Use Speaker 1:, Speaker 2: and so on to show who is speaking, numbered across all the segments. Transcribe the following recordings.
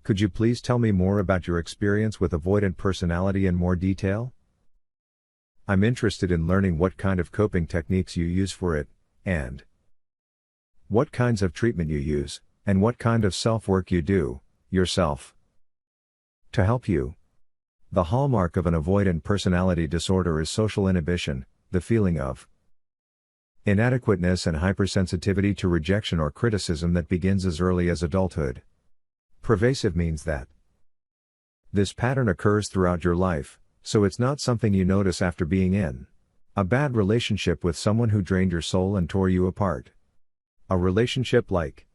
Speaker 1: Could you please tell me more about your experience with avoidant personality in more detail? I'm interested in learning what kind of coping techniques you use for it, and what kinds of treatment you use, and what kind of self-work you do, yourself, to help you. The hallmark of an avoidant personality disorder is social inhibition, the feeling of inadequateness and hypersensitivity to rejection or criticism that begins as early as adulthood. Pervasive means that this pattern occurs throughout your life, so it's not something you notice after being in a bad relationship with someone who drained your soul and tore you apart. A relationship like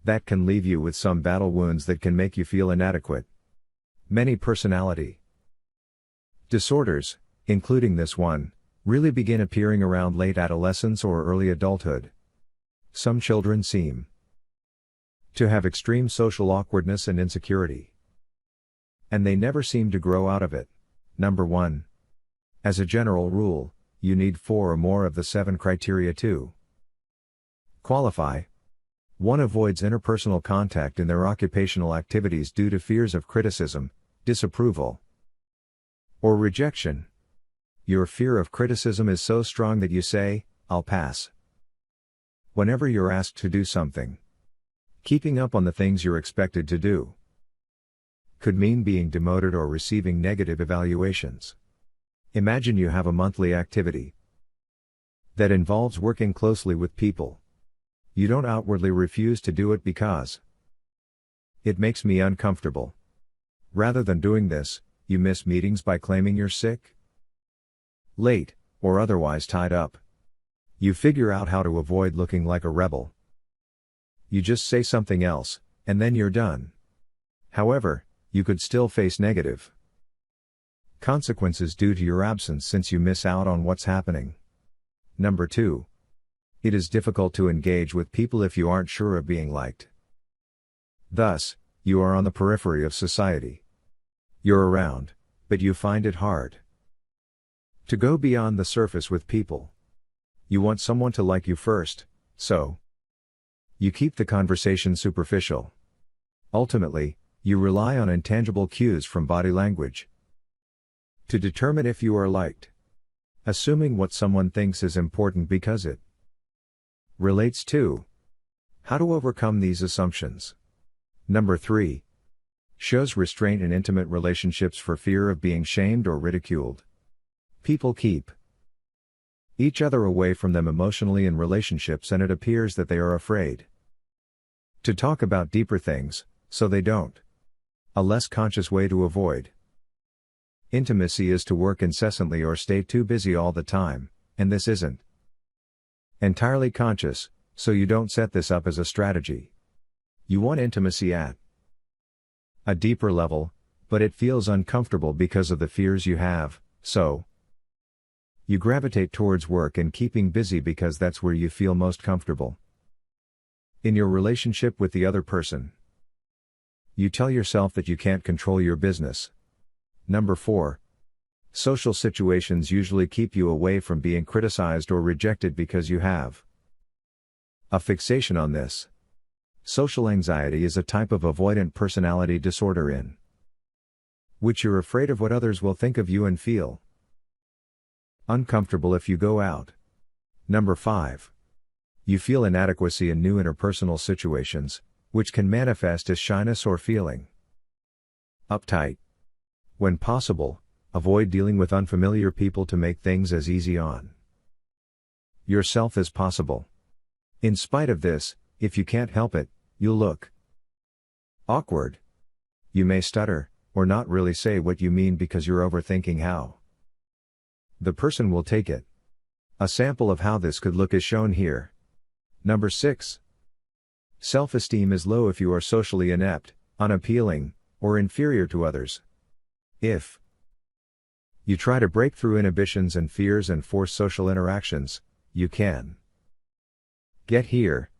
Speaker 1: that can leave you with some battle wounds that can make you feel inadequate. Many personality disorders, including this one, really begin appearing around late adolescence or early adulthood. Some children seem to have extreme social awkwardness and insecurity, and they never seem to grow out of it. Number 1. As a general rule, you need 4 or more of the 7 criteria to qualify. 1 avoids interpersonal contact in their occupational activities due to fears of criticism, disapproval, or rejection. Your fear of criticism is so strong that you say, "I'll pass," whenever you're asked to do something. Keeping up on the things you're expected to do could mean being demoted or receiving negative evaluations. Imagine you have a monthly activity that involves working closely with people. You don't outwardly refuse to do it because it makes me uncomfortable. Rather than doing this, you miss meetings by claiming you're sick, late, or otherwise tied up. You figure out how to avoid looking like a rebel. You just say something else, and then you're done. However, you could still face negative consequences due to your absence since you miss out on what's happening. Number 2. It is difficult to engage with people if you aren't sure of being liked. Thus, you are on the periphery of society. You're around, but you find it hard to go beyond the surface with people. You want someone to like you first, so you keep the conversation superficial. Ultimately, you rely on intangible cues from body language to determine if you are liked. Assuming what someone thinks is important because it relates to. How to overcome these assumptions. Number 3. Shows restraint in intimate relationships for fear of being shamed or ridiculed. People keep each other away from them emotionally in relationships, and it appears that they are afraid to talk about deeper things, so they don't. A less conscious way to avoid intimacy is to work incessantly or stay too busy all the time, and this isn't entirely conscious, so you don't set this up as a strategy. You want intimacy at a deeper level, but it feels uncomfortable because of the fears you have, so you gravitate towards work and keeping busy because that's where you feel most comfortable. In your relationship with the other person, you tell yourself that you can't control your business. Number 4. Social situations usually keep you away from being criticized or rejected because you have a fixation on this. Social anxiety is a type of avoidant personality disorder in which you're afraid of what others will think of you and feel uncomfortable if you go out. Number 5. You feel inadequacy in new interpersonal situations, which can manifest as shyness or feeling uptight. When possible, avoid dealing with unfamiliar people to make things as easy on yourself as possible. In spite of this, if you can't help it, you'll look awkward. You may stutter, or not really say what you mean because you're overthinking how the person will take it. A sample of how this could look is shown here. Number 6. Self-esteem is low if you are socially inept, unappealing, or inferior to others. If you try to break through inhibitions and fears and force social interactions, you can get here.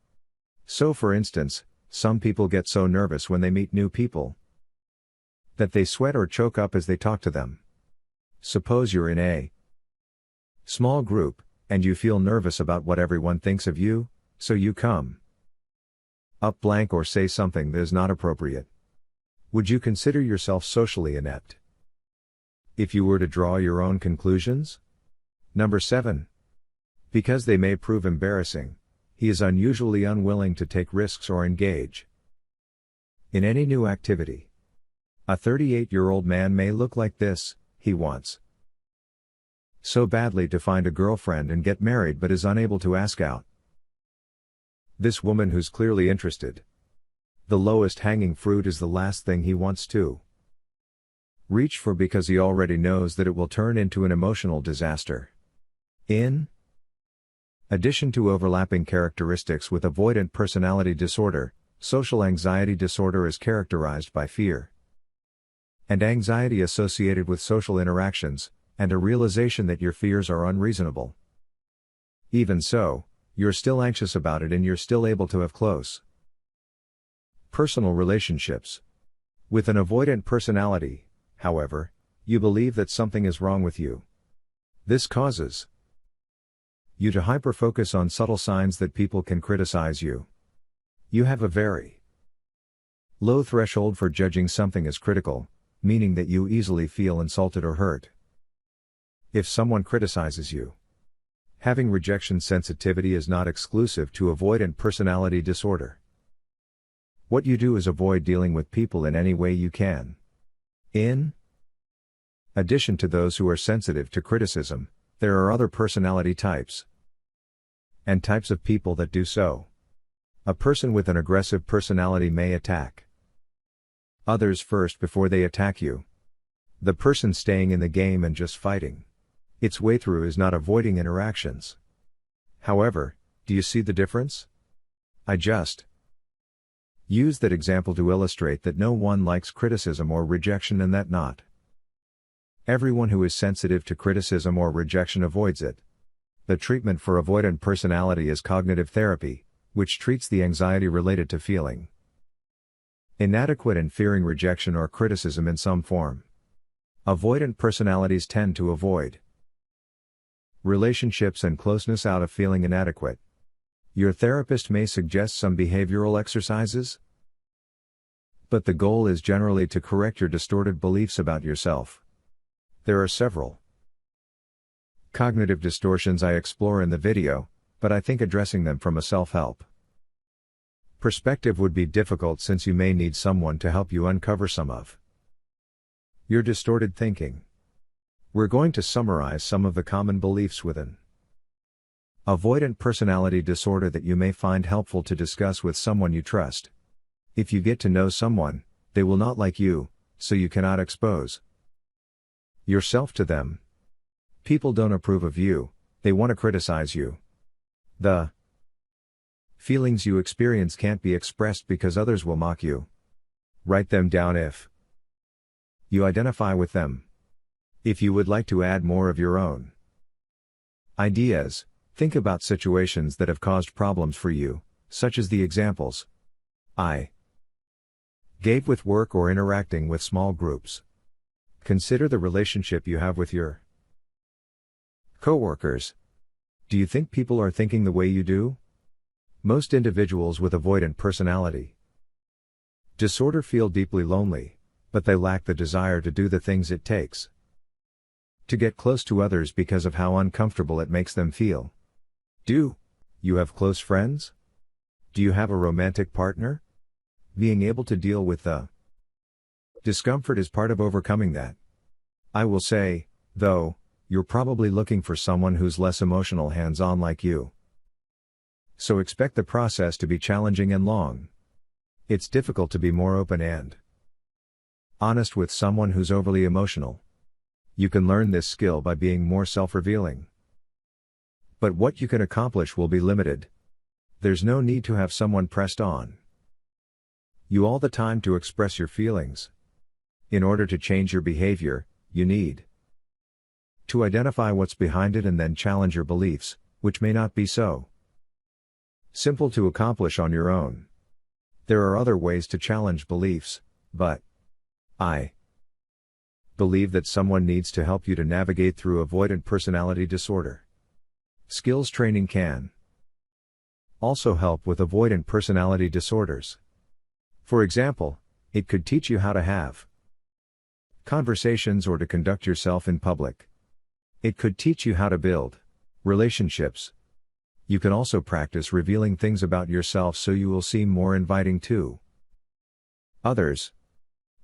Speaker 1: So for instance, some people get so nervous when they meet new people that they sweat or choke up as they talk to them. Suppose you're in a small group, and you feel nervous about what everyone thinks of you, so you come up blank or say something that is not appropriate. Would you consider yourself socially inept if you were to draw your own conclusions? Number 7. Because they may prove embarrassing, he is unusually unwilling to take risks or engage in any new activity. A 38-year-old man may look like this: he wants so badly to find a girlfriend and get married but is unable to ask out this woman who's clearly interested. The lowest hanging fruit is the last thing he wants to reach for because he already knows that it will turn into an emotional disaster. In addition to overlapping characteristics with avoidant personality disorder, social anxiety disorder is characterized by fear and anxiety associated with social interactions, and a realization that your fears are unreasonable. Even so, you're still anxious about it and you're still able to have close personal relationships. With an avoidant personality, however, you believe that something is wrong with you. This causes you to hyperfocus on subtle signs that people can criticize you. You have a very low threshold for judging something as critical, meaning that you easily feel insulted or hurt if someone criticizes you. Having rejection sensitivity is not exclusive to avoidant personality disorder. What you do is avoid dealing with people in any way you can. In addition to those who are sensitive to criticism, there are other personality types and types of people that do so. A person with an aggressive personality may attack others first before they attack you. The person staying in the game and just fighting its way through is not avoiding interactions. However, do you see the difference? I just use that example to illustrate that no one likes criticism or rejection and that not everyone who is sensitive to criticism or rejection avoids it. The treatment for avoidant personality is cognitive therapy, which treats the anxiety related to feeling inadequate and fearing rejection or criticism in some form. Avoidant personalities tend to avoid relationships and closeness out of feeling inadequate. Your therapist may suggest some behavioral exercises, but the goal is generally to correct your distorted beliefs about yourself. There are several cognitive distortions I explore in the video, but I think addressing them from a self-help perspective would be difficult since you may need someone to help you uncover some of your distorted thinking. We're going to summarize some of the common beliefs within avoidant personality disorder that you may find helpful to discuss with someone you trust. If you get to know someone, they will not like you, so you cannot expose yourself to them. People don't approve of you, they want to criticize you. The feelings you experience can't be expressed because others will mock you. Write them down if you identify with them. If you would like to add more of your own ideas, think about situations that have caused problems for you, such as the examples I gave with work or interacting with small groups. Consider the relationship you have with your coworkers. Do you think people are thinking the way you do? Most individuals with avoidant personality disorder feel deeply lonely, but they lack the desire to do the things it takes to get close to others because of how uncomfortable it makes them feel. Do you have close friends? Do you have a romantic partner? Being able to deal with the discomfort is part of overcoming that. I will say, though, you're probably looking for someone who's less emotional hands-on like you. So expect the process to be challenging and long. It's difficult to be more open and honest with someone who's overly emotional. You can learn this skill by being more self-revealing. But what you can accomplish will be limited. There's no need to have someone pressed on you all the time to express your feelings. In order to change your behavior, you need to identify what's behind it and then challenge your beliefs, which may not be so simple to accomplish on your own. There are other ways to challenge beliefs, but I believe that someone needs to help you to navigate through avoidant personality disorder. Skills training can also help with avoidant personality disorders. For example, It could teach you how to have conversations or to conduct yourself in public. It could teach you how to build relationships. You can also practice revealing things about yourself so you will seem more inviting to others.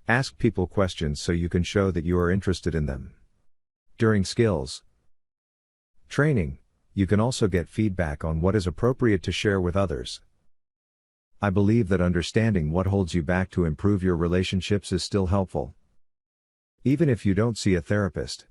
Speaker 1: Ask people questions so you can show that you are interested in them. During skills training, you can also get feedback on what is appropriate to share with others. I believe that understanding what holds you back to improve your relationships is still helpful. Even if you don't see a therapist,